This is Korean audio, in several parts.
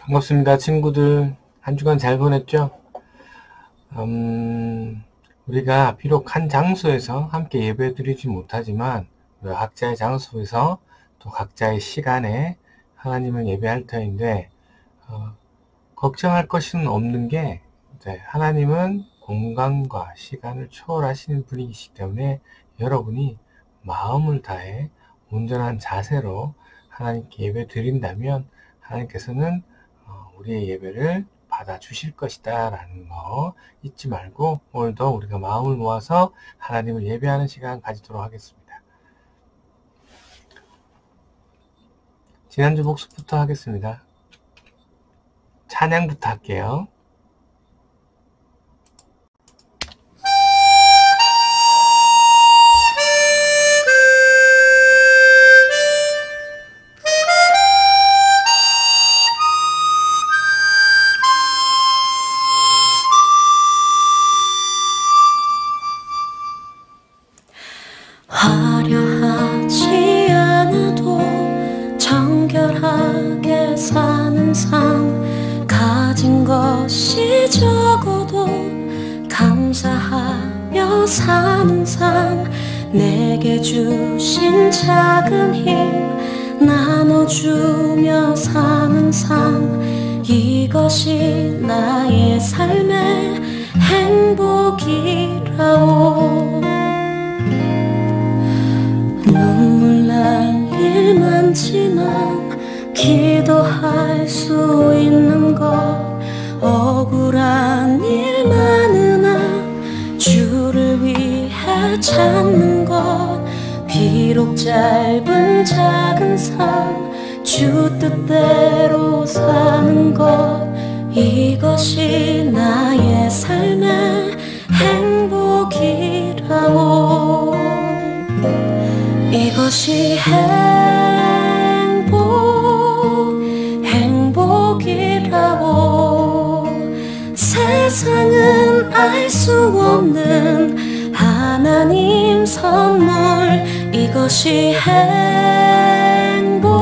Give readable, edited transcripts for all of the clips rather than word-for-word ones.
반갑습니다, 친구들. 한 주간 잘 보냈죠? 우리가 비록 한 장소에서 함께 예배드리지 못하지만 각자의 장소에서 또 각자의 시간에 하나님을 예배할 터인데 걱정할 것은 없는 게 하나님은 공간과 시간을 초월하시는 분이시기 때문에 여러분이 마음을 다해 온전한 자세로 하나님께 예배 드린다면 하나님께서는 우리의 예배를 받아주실 것이다 라는 거 잊지 말고 오늘도 우리가 마음을 모아서 하나님을 예배하는 시간 가지도록 하겠습니다. 지난주 복습부터 하겠습니다. 찬양부터 할게요. 화려하지 않아도 정결하게 사는 삶, 가진 것이 적어도 감사하며 사는 삶, 내게 주신 작은 힘 나눠주며 사는 삶, 이것이 나의 삶의 행복이라오. 눈물 날 일 많지만 기도할 수 있는 것, 억울한 일 많으나 주를 위해 참는 것, 비록 짧은 작은 삶 주 뜻대로 사는 것, 이것이 나의 삶의 행복이라오. 이것이 행복이라고. 세상은 알 수 없는 하나님 선물, 이것이 행복이라고.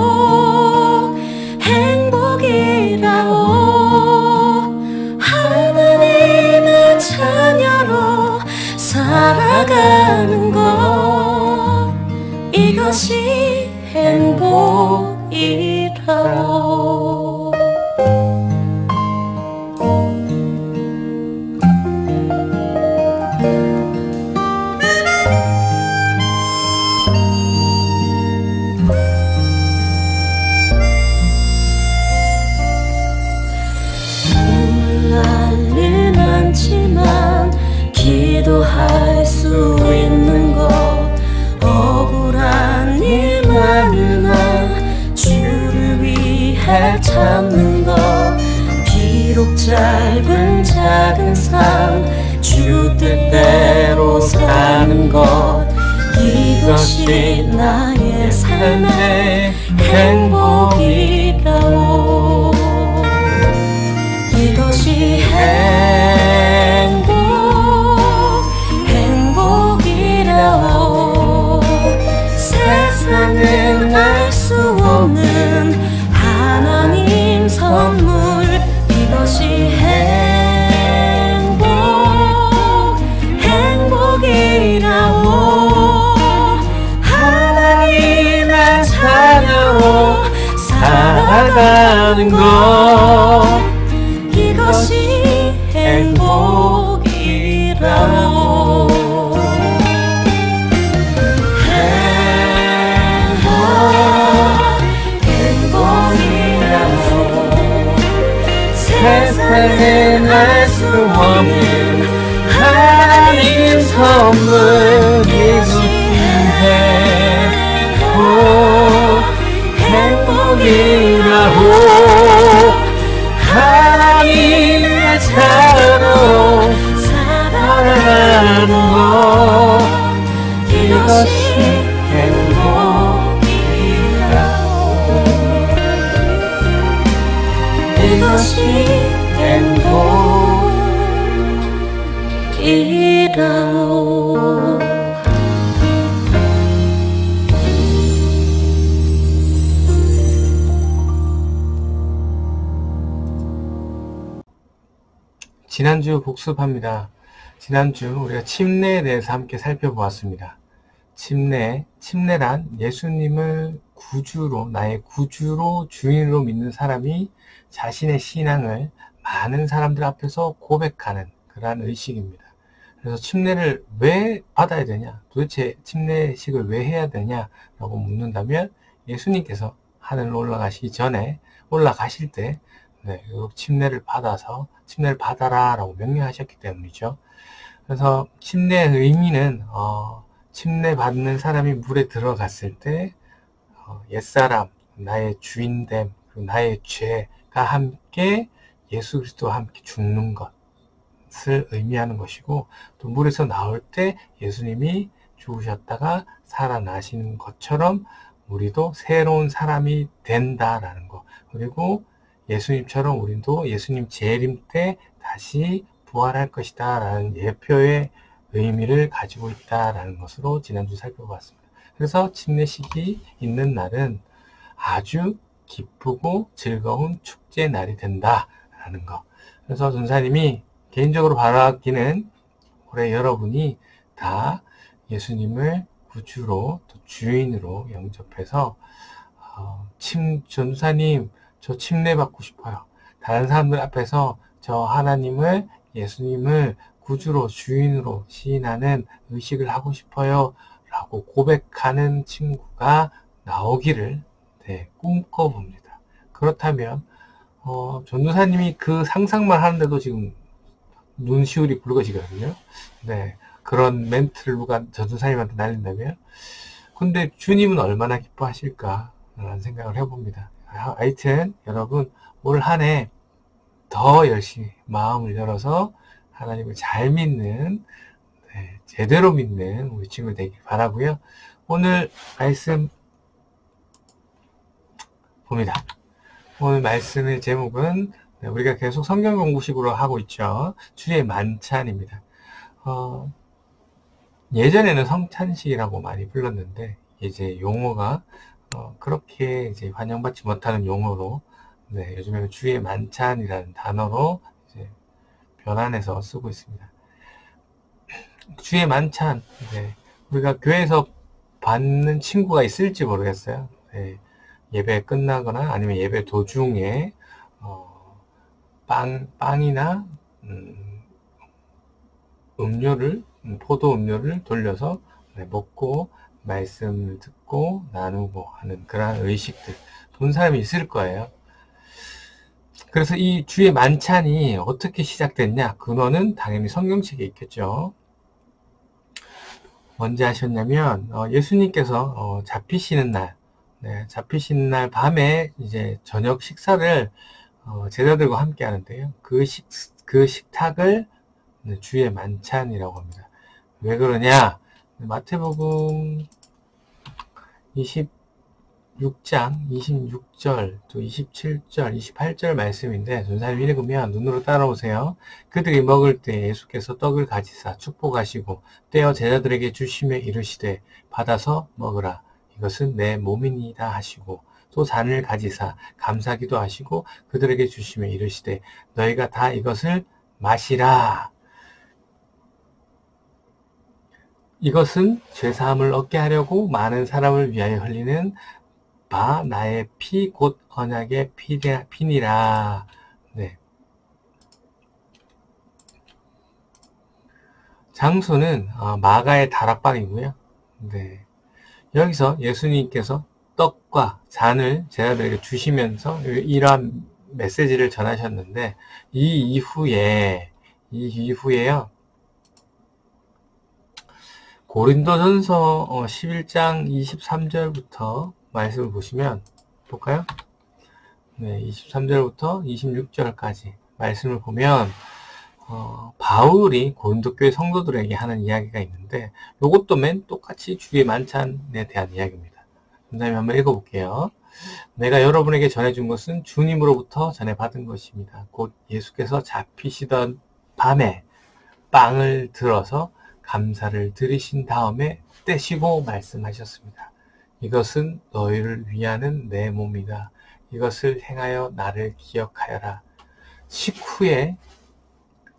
하나님의 자녀로 살아가는 것, 이것이 행복이라고. 눈물 날 일 많지만 기도할 수 있는 것, 억울한 일 많으나 주를 위해 참는 것, 비록 짧은 작은 삶 주 뜻대로 사는 것, 이것이 나의 삶의 행복이라오. 이것이 행복이라오. 세상은 알 수 없는 하나님 선물, 이것이 행복이라오. 하나님의 자녀로 살아가는 것, 이것이 행복이라오. 세상은 알 수 없는 하나님 선물, 이것이 행복이라고. 하나님의 자녀로 살아가는 것, 이것이 행복이라고. 이것이 행복이라오. 지난주 복습합니다. 지난주 우리가 침례에 대해서 함께 살펴보았습니다. 침례란 예수님을 구주로, 나의 구주로, 주인으로 믿는 사람이 자신의 신앙을 많은 사람들 앞에서 고백하는 그러한 의식입니다. 그래서 침례를 왜 받아야 되냐? 도대체 침례식을 왜 해야 되냐라고 묻는다면 예수님께서 하늘로 올라가실 때 침례를 받아라 라고 명령하셨기 때문이죠. 그래서 침례의 의미는 침례 받는 사람이 물에 들어갔을 때 옛사람, 나의 주인됨, 그리고 나의 죄가 함께 예수 그리스도와 함께 죽는 것을 의미하는 것이고, 또 물에서 나올 때 예수님이 죽으셨다가 살아나시는 것처럼 우리도 새로운 사람이 된다라는 것, 그리고 예수님처럼 우리도 예수님 재림 때 다시 부활할 것이다 라는 예표의 의미를 가지고 있다라는 것으로 지난주 살펴봤습니다. 그래서 침례식이 있는 날은 아주 기쁘고 즐거운 축제 날이 된다라는 것. 그래서 전사님이 개인적으로 바라기는 올해 여러분이 다 예수님을 구주로 또 주인으로 영접해서 전사님 저 침례 받고 싶어요. 다른 사람들 앞에서 저 하나님을 예수님을 구주로 주인으로 시인하는 의식을 하고 싶어요 라고 고백하는 친구가 나오기를 꿈꿔봅니다. 그렇다면 전도사님이 그 상상만 하는데도 지금 눈시울이 붉어지거든요. 그런 멘트를 누가 전도사님한테 날린다면, 근데 주님은 얼마나 기뻐하실까 라는 생각을 해봅니다. 하여튼 여러분 올 한 해 더 열심히 마음을 열어서 하나님을 잘 믿는, 제대로 믿는 우리 친구 되길 바라고요. 오늘 말씀 봅니다. 오늘 말씀의 제목은 우리가 계속 성경 공부식으로 하고 있죠. 주의 만찬입니다. 예전에는 성찬식이라고 많이 불렀는데 이제 용어가 그렇게 이제 환영받지 못하는 용어로 요즘에는 주의 만찬이라는 단어로 이제 변환해서 쓰고 있습니다. 주의 만찬, 우리가 교회에서 받는 친구가 있을지 모르겠어요. 예배 끝나거나 아니면 예배 도중에 빵이나 포도 음료를 돌려서 먹고 말씀을 듣고 나누고 하는 그러한 의식들 본 사람이 있을 거예요. 그래서 이 주의 만찬이 어떻게 시작됐냐? 근원은 당연히 성경책에 있겠죠. 언제 하셨냐면 예수님께서 잡히시는 날 밤에 이제 저녁 식사를 제자들과 함께 하는데요. 그 식탁을 주의 만찬이라고 합니다. 왜 그러냐? 마태복음 26장 26절 또 27절 28절 말씀인데 전사님 읽으면 눈으로 따라오세요. 그들이 먹을 때 예수께서 떡을 가지사 축복하시고 떼어 제자들에게 주시며 이르시되 받아서 먹으라 이것은 내 몸이니이다 하시고 또 잔을 가지사 감사기도 하시고 그들에게 주시며 이르시되 너희가 다 이것을 마시라. 이것은 죄사함을 얻게 하려고 많은 사람을 위하여 흘리는 바 나의 피 곧 언약의 피니라. 장소는 마가의 다락방이고요. 여기서 예수님께서 떡과 잔을 제자들에게 주시면서 이러한 메시지를 전하셨는데 이 이후에요. 고린도전서 11장 23절부터 말씀을 보시면 볼까요? 23절부터 26절까지 말씀을 보면 바울이 고린도 교회 성도들에게 하는 이야기가 있는데 이것도 맨 똑같이 주의 만찬에 대한 이야기입니다. 선생님 한번 읽어볼게요. 내가 여러분에게 전해준 것은 주님으로부터 전해받은 것입니다. 곧 예수께서 잡히시던 밤에 빵을 들어서 감사를 드리신 다음에 떼시고 말씀하셨습니다. 이것은 너희를 위하는 내 몸이다. 이것을 행하여 나를 기억하여라. 식후에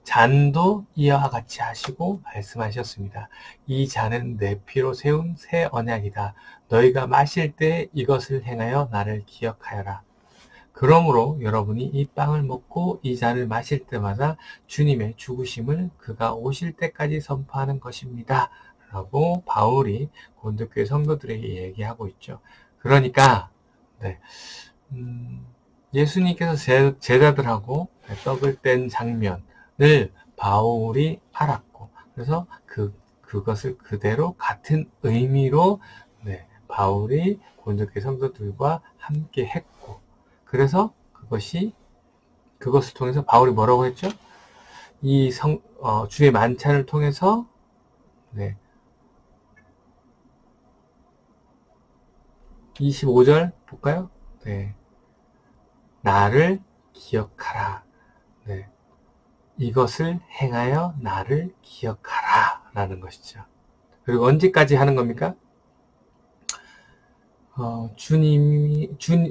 잔도 이와 같이 하시고 말씀하셨습니다. 이 잔은 내 피로 세운 새 언약이다. 너희가 마실 때 이것을 행하여 나를 기억하여라. 그러므로 여러분이 이 빵을 먹고 이 잔을 마실 때마다 주님의 죽으심을 그가 오실 때까지 선포하는 것입니다. 라고 바울이 고린도교회 성도들에게 얘기하고 있죠. 그러니까 네, 예수님께서 제자들하고 떡을 뗀 장면을 바울이 알았고, 그래서 그것을 그대로 같은 의미로 네, 바울이 고린도교회 성도들과 함께 했고, 그래서 그것을 통해서 바울이 뭐라고 했죠? 주의 만찬을 통해서 네, 25절 볼까요? 네. 나를 기억하라. 네. 이것을 행하여 나를 기억하라. 라는 것이죠. 그리고 언제까지 하는 겁니까?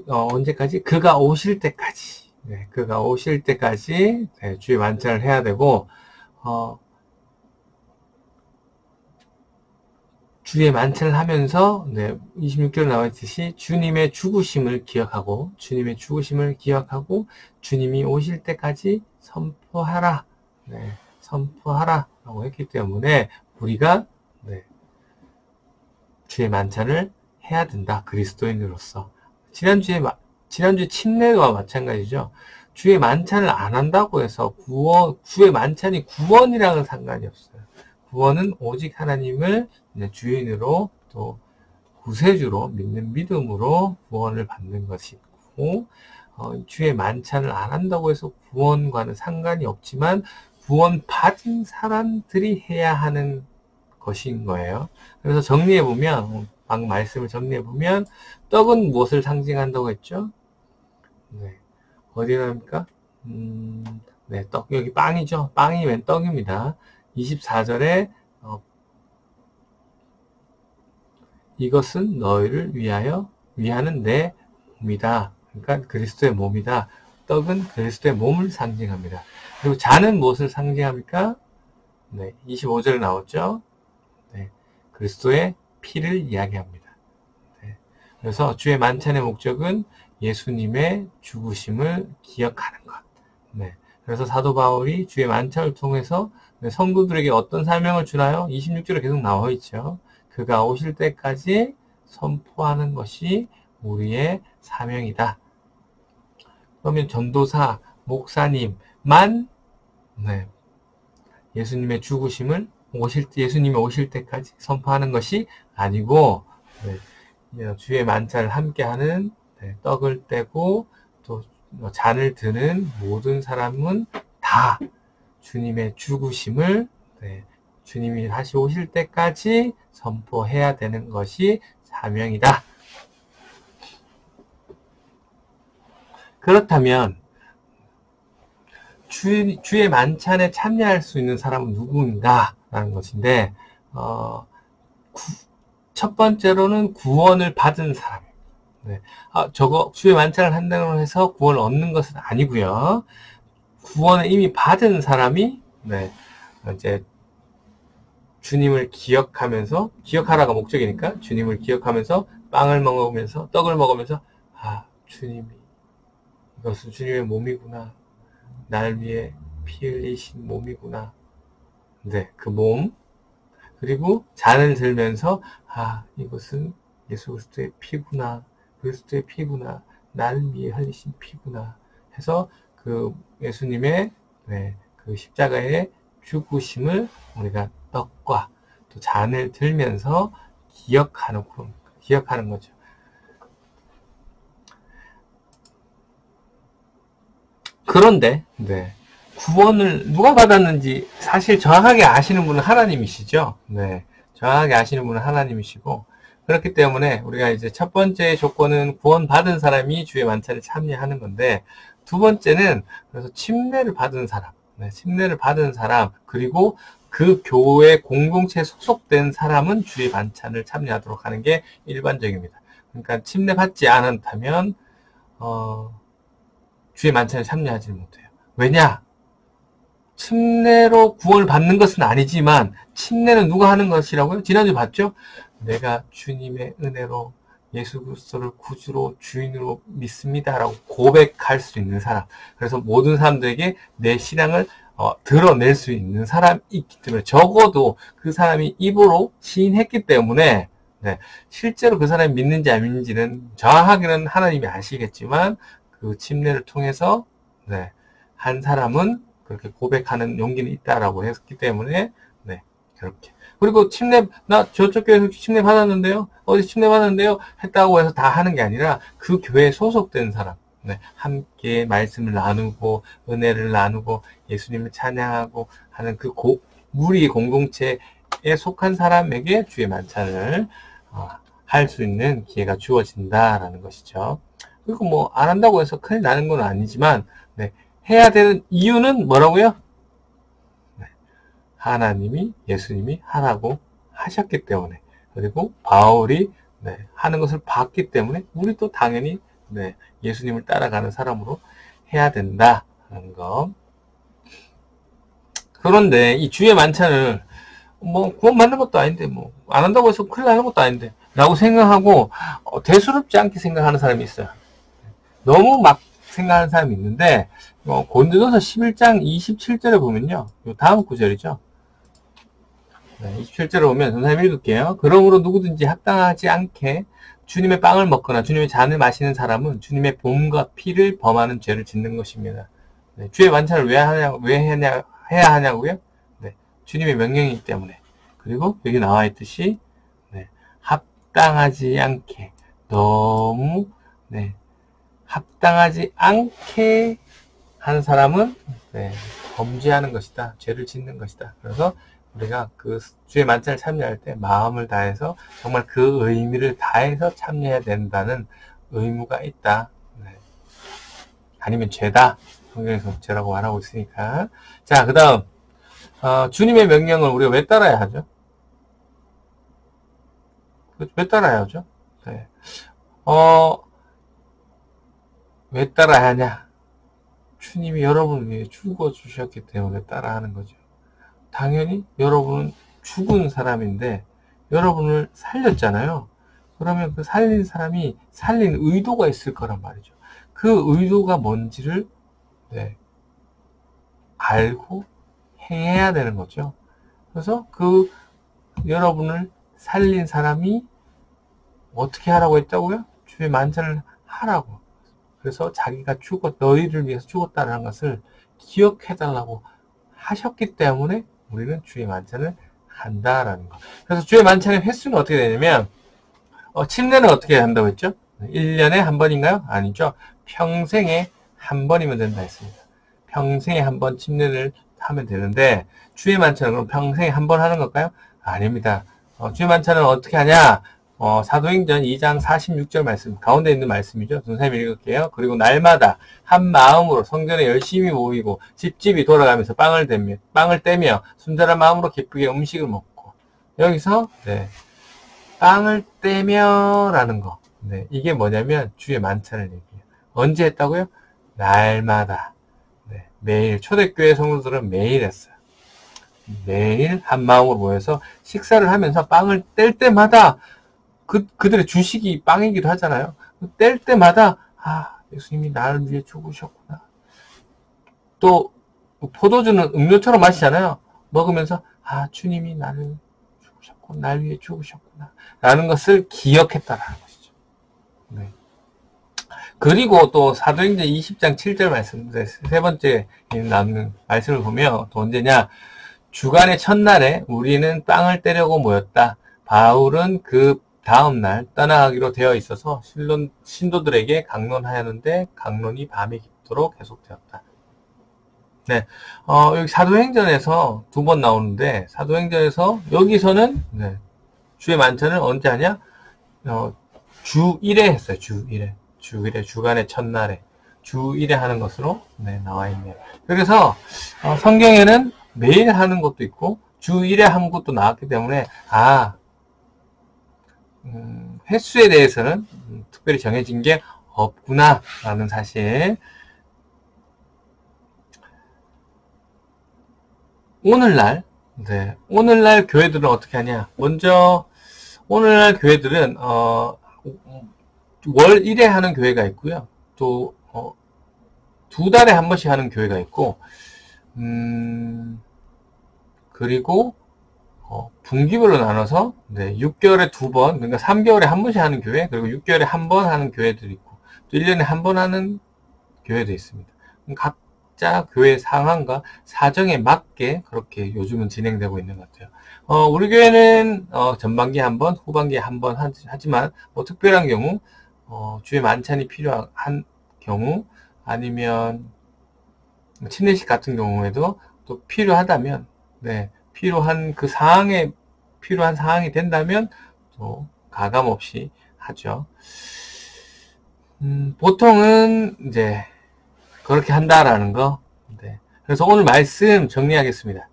언제까지? 그가 오실 때까지. 네. 그가 오실 때까지 네, 주의 만찬을 해야 되고, 주의 만찬을 하면서 네, 26절에 나와 있듯이 주님의 죽으심을 기억하고 주님이 오실 때까지 선포하라. 네, 선포하라 라고 했기 때문에 우리가 네, 주의 만찬을 해야 된다. 그리스도인으로서. 지난주에 침례와 마찬가지죠. 주의 만찬을 안 한다고 해서 주의 만찬이 구원이랑은 상관이 없어요. 구원은 오직 하나님을 주인으로 또 구세주로 믿는 믿음으로 구원을 받는 것이고, 주의 만찬을 안 한다고 해서 구원과는 상관이 없지만 구원 받은 사람들이 해야 하는 것인 거예요. 그래서 정리해보면, 방금 말씀을 정리해보면, 떡은 무엇을 상징한다고 했죠? 네. 어디에 나옵니까? 네, 여기 빵이죠. 빵이 웬 떡입니다. 24절에 이것은 너희를 위하는 내 몸이다. 그러니까 그리스도의 몸이다. 떡은 그리스도의 몸을 상징합니다. 그리고 잔은 무엇을 상징합니까? 네, 25절에 나왔죠. 네, 그리스도의 피를 이야기합니다. 네, 그래서 주의 만찬의 목적은 예수님의 죽으심을 기억하는 것. 네, 그래서 사도 바울이 주의 만찬을 통해서 성도들에게 어떤 사명을 주나요? 26절에 계속 나와 있죠. 그가 오실 때까지 선포하는 것이 우리의 사명이다. 그러면 전도사, 목사님만 네, 예수님의 죽으심을 예수님이 오실 때까지 선포하는 것이 아니고 네, 주의 만찬을 함께하는 네, 떡을 떼고 또 잔을 드는 모든 사람은 다 주님의 죽으심을 네, 주님이 다시 오실 때까지 선포해야 되는 것이 사명이다. 그렇다면 주의 만찬에 참여할 수 있는 사람은 누구인가? 라는 것인데 첫 번째로는 구원을 받은 사람. 네. 주의 만찬을 한다고 해서 구원을 얻는 것은 아니고요. 구원을 이미 받은 사람이 네, 이제 주님을 기억하라가 목적이니까 주님을 기억하면서 빵을 먹으면서 떡을 먹으면서 주님이 이것은 주님의 몸이구나. 날 위해 피 흘리신 몸이구나. 네, 그 몸. 그리고 잔을 들면서 이것은 예수 그리스도의 피구나. 그리스도의 피구나. 나를 위해 흘리신 피구나. 해서 그 예수님의 네, 그 십자가의 죽으심을 우리가 떡과 또 잔을 들면서 기억하는 거죠. 그런데 네, 구원을 누가 받았는지 사실 정확하게 아시는 분은 하나님이시죠. 네, 정확하게 아시는 분은 하나님이시고 그렇기 때문에 우리가 이제 첫 번째 조건은 구원받은 사람이 주의 만찬에 참여하는 건데 두 번째는 그래서 침례를 받은 사람, 네, 침례를 받은 사람 그리고 그 교회 공동체에 소속된 사람은 주의 만찬을 참여하도록 하는 게 일반적입니다. 그러니까 침례 받지 않았다면 주의 만찬에 참여하지 못해요. 왜냐? 침례로 구원을 받는 것은 아니지만 침례는 누가 하는 것이라고요? 지난주 봤죠? 내가 주님의 은혜로 예수 그리스도를 구주로 주인으로 믿습니다라고 고백할 수 있는 사람. 그래서 모든 사람들에게 내 신앙을 드러낼 수 있는 사람이 있기 때문에 적어도 그 사람이 입으로 시인했기 때문에 네, 실제로 그 사람이 믿는지 안 믿는지는 정확하게는 하나님이 아시겠지만 그 침례를 통해서 네, 한 사람은 그렇게 고백하는 용기는 있다라고 했기 때문에 네, 그렇게. 그리고 침례 나 저쪽 교회에서 침례 받았는데요. 어디 침례 받았는데요. 했다고 해서 다 하는 게 아니라 그 교회에 소속된 사람. 네, 함께 말씀을 나누고 은혜를 나누고 예수님을 찬양하고 하는 그 무리 공동체에 속한 사람에게 주의 만찬을 할 수 있는 기회가 주어진다라는 것이죠. 그리고 뭐 안 한다고 해서 큰일 나는 건 아니지만 네, 해야 되는 이유는 뭐라고요? 네, 하나님이 예수님이 하라고 하셨기 때문에 그리고 바울이 네, 하는 것을 봤기 때문에 우리도 당연히 네, 예수님을 따라가는 사람으로 해야 된다는 거. 그런데 이 주의 만찬을 뭐 구원 받는 것도 아닌데 뭐 안 한다고 해서 큰일 나는 것도 아닌데 라고 생각하고 대수롭지 않게 생각하는 사람이 있어요. 너무 막 생각하는 사람이 있는데 고린도전서 11장 27절에 보면요. 요 다음 구절이죠. 네, 27절에 보면 선생님 읽을게요. 그러므로 누구든지 합당하지 않게 주님의 빵을 먹거나 주님의 잔을 마시는 사람은 주님의 몸과 피를 범하는 죄를 짓는 것입니다. 네, 주의 만찬을 해야 하냐고요? 네, 주님의 명령이기 때문에. 그리고 여기 나와 있듯이 네, 합당하지 않게 너무 네, 합당하지 않게 하는 사람은 네, 범죄하는 것이다. 죄를 짓는 것이다. 그래서 우리가 그 주의 만찬을 참여할 때 마음을 다해서 정말 그 의미를 다해서 참여해야 된다는 의무가 있다. 네. 아니면 죄다. 성경에서 죄라고 말하고 있으니까. 자, 그 다음 주님의 명령을 우리가 왜 따라야 하죠? 왜 따라야 하죠? 네. 왜 따라야 하냐? 주님이 여러분을 위해 죽어주셨기 때문에 따라하는 거죠. 당연히 여러분은 죽은 사람인데 여러분을 살렸잖아요. 그러면 그 살린 사람이 살린 의도가 있을 거란 말이죠. 그 의도가 뭔지를 네, 알고 행해야 되는 거죠. 그래서 그 여러분을 살린 사람이 어떻게 하라고 했다고요? 주의 만찬을 하라고. 그래서 자기가 너희를 위해서 죽었다는 것을 기억해달라고 하셨기 때문에 우리는 주의 만찬을 한다라는 거. 그래서 주의 만찬의 횟수는 어떻게 되냐면 침례는 어떻게 한다고 했죠? 1년에 한 번인가요? 아니죠. 평생에 한 번이면 된다 했습니다. 평생에 한 번 침례를 하면 되는데 주의 만찬은 그럼 평생에 한 번 하는 걸까요? 아닙니다. 주의 만찬은 어떻게 하냐? 사도행전 2장 46절 말씀, 가운데 있는 말씀이죠. 선생님이 읽을게요. 그리고 날마다 한 마음으로 성전에 열심히 모이고 집집이 돌아가면서 빵을 떼며 순전한 마음으로 기쁘게 음식을 먹고. 여기서 네, 빵을 떼며라는 거. 네, 이게 뭐냐면 주의 만찬을 얘기해요. 언제 했다고요? 날마다. 네, 매일. 초대교회 성도들은 매일 했어요. 매일 한 마음으로 모여서 식사를 하면서 빵을 뗄 때마다 그들의 주식이 빵이기도 하잖아요. 뗄 때마다 예수님이 나를 위해 죽으셨구나. 또 포도주는 음료처럼 마시잖아요. 먹으면서 주님이 나를 죽으셨고 날 위해 죽으셨구나 라는 것을 기억했다라는 것이죠. 네. 그리고 또 사도행전 20장 7절 말씀, 세 번째 나누는 말씀을 보면 또 언제냐? 주간의 첫날에 우리는 빵을 떼려고 모였다. 바울은 그 다음날 떠나가기로 되어 있어서 신도들에게 강론하였는데 강론이 밤이 깊도록 계속되었다. 네, 여기 사도행전에서 두 번 나오는데 사도행전에서 여기서는 네, 주의 만찬을 언제 하냐? 주 1회 했어요. 주 1회. 주간의 첫날에 주 1회 하는 것으로 네, 나와 있네요. 그래서 성경에는 매일 하는 것도 있고 주 1회 한 것도 나왔기 때문에 횟수에 대해서는 특별히 정해진 게 없구나 라는 사실. 오늘날, 오늘날 교회들은 어떻게 하냐. 먼저, 오늘날 교회들은, 월 1회 하는 교회가 있고요. 또, 2달에 한 번씩 하는 교회가 있고, 그리고, 분기별로 나눠서, 6개월에 2번, 그러니까 3개월에 한 번씩 하는 교회, 그리고 6개월에 한 번 하는 교회도 있고, 또 1년에 한 번 하는 교회도 있습니다. 각자 교회 상황과 사정에 맞게 그렇게 요즘은 진행되고 있는 것 같아요. 우리 교회는, 전반기에 한 번, 후반기에 한 번 하지만, 뭐 특별한 경우, 주에 만찬이 필요한 경우, 아니면, 친례식 같은 경우에도 또 필요하다면, 필요한 상황이 된다면, 또, 가감 없이 하죠. 보통은, 그렇게 한다라는 거. 그래서 오늘 말씀 정리하겠습니다.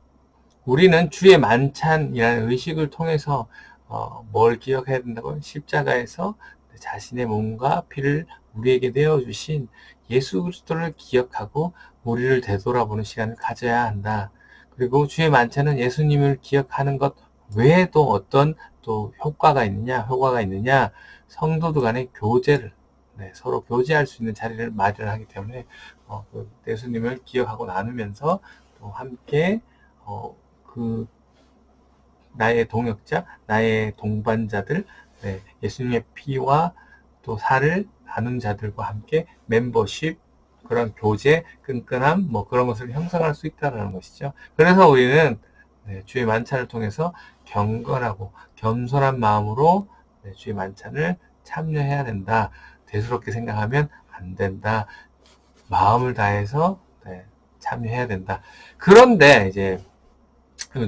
우리는 주의 만찬이라는 의식을 통해서, 뭘 기억해야 된다고? 십자가에서 자신의 몸과 피를 우리에게 내어주신 예수 그리스도를 기억하고 우리를 되돌아보는 시간을 가져야 한다. 그리고 주의 만찬은 예수님을 기억하는 것 외에도 어떤 또 효과가 있느냐, 성도들 간의 교제를, 서로 교제할 수 있는 자리를 마련하기 때문에, 예수님을 기억하고 나누면서 또 함께, 나의 동역자, 나의 동반자들, 예수님의 피와 또 살을 나눈 자들과 함께 멤버십, 그런 교제, 끈끈함, 그런 것을 형성할 수 있다는 것이죠. 그래서 우리는 주의 만찬을 통해서 경건하고 겸손한 마음으로 주의 만찬을 참여해야 된다. 대수롭게 생각하면 안 된다. 마음을 다해서 참여해야 된다. 그런데 이제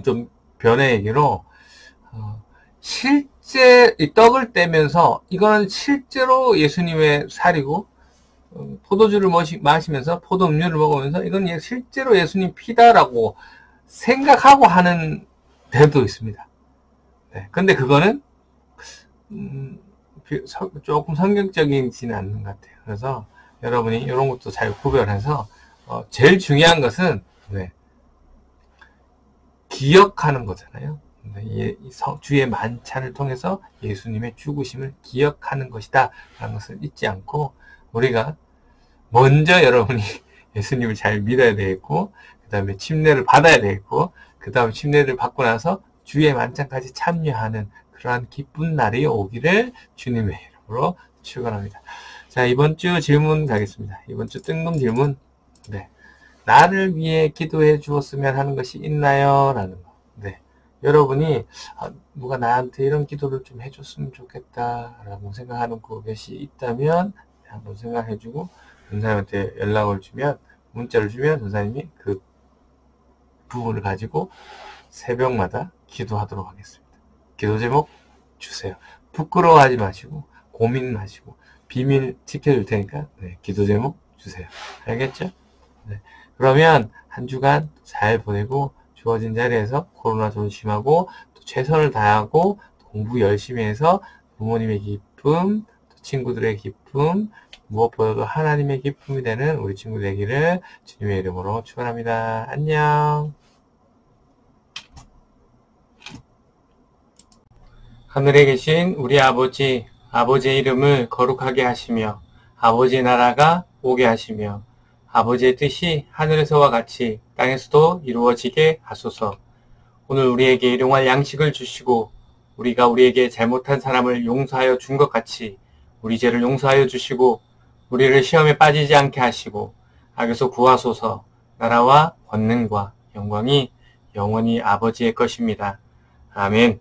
좀 변의 얘기로 실제 이 떡을 떼면서 이거는 실제로 예수님의 살이고 포도주를 마시면서 포도 음료를 먹으면서 이건 실제로 예수님 피다라고 생각하고 하는 데도 있습니다. 근데 그거는 조금 성경적이지는 않는 것 같아요. 그래서 여러분이 이런 것도 잘 구별해서 제일 중요한 것은 기억하는 거잖아요. 주의 만찬을 통해서 예수님의 죽으심을 기억하는 것이다 라는 것을 잊지 않고, 우리가 먼저 여러분이 예수님을 잘 믿어야 되겠고, 그 다음에 침례를 받아야 되겠고, 그 다음에 침례를 받고 나서 주의 만찬까지 참여하는 그러한 기쁜 날이 오기를 주님의 이름으로 축원합니다. 자, 이번 주 질문 가겠습니다. 이번 주 뜬금 질문. 나를 위해 기도해 주었으면 하는 것이 있나요? 라는 거. 여러분이 누가 나한테 이런 기도를 좀 해줬으면 좋겠다라고 생각하는 것이 있다면 한번 생각해주고 전사님한테 연락을 주면, 문자를 주면 전사님이 그 부분을 가지고 새벽마다 기도하도록 하겠습니다. 기도 제목 주세요. 부끄러워하지 마시고 고민 마시고 비밀 지켜줄 테니까 기도 제목 주세요. 알겠죠? 그러면 한 주간 잘 보내고 주어진 자리에서 코로나 조심하고 또 최선을 다하고 공부 열심히 해서 부모님의 기쁨, 또 친구들의 기쁨, 무엇보다도 하나님의 기쁨이 되는 우리 친구 되기를 주님의 이름으로 축원합니다. 안녕. 하늘에 계신 우리 아버지, 아버지의 이름을 거룩하게 하시며 아버지의 나라가 오게 하시며 아버지의 뜻이 하늘에서와 같이 땅에서도 이루어지게 하소서. 오늘 우리에게 일용할 양식을 주시고 우리가 우리에게 잘못한 사람을 용서하여 준 것 같이 우리 죄를 용서하여 주시고 우리를 시험에 빠지지 않게 하시고 악에서 구하소서. 나라와 권능과 영광이 영원히 아버지의 것입니다. 아멘.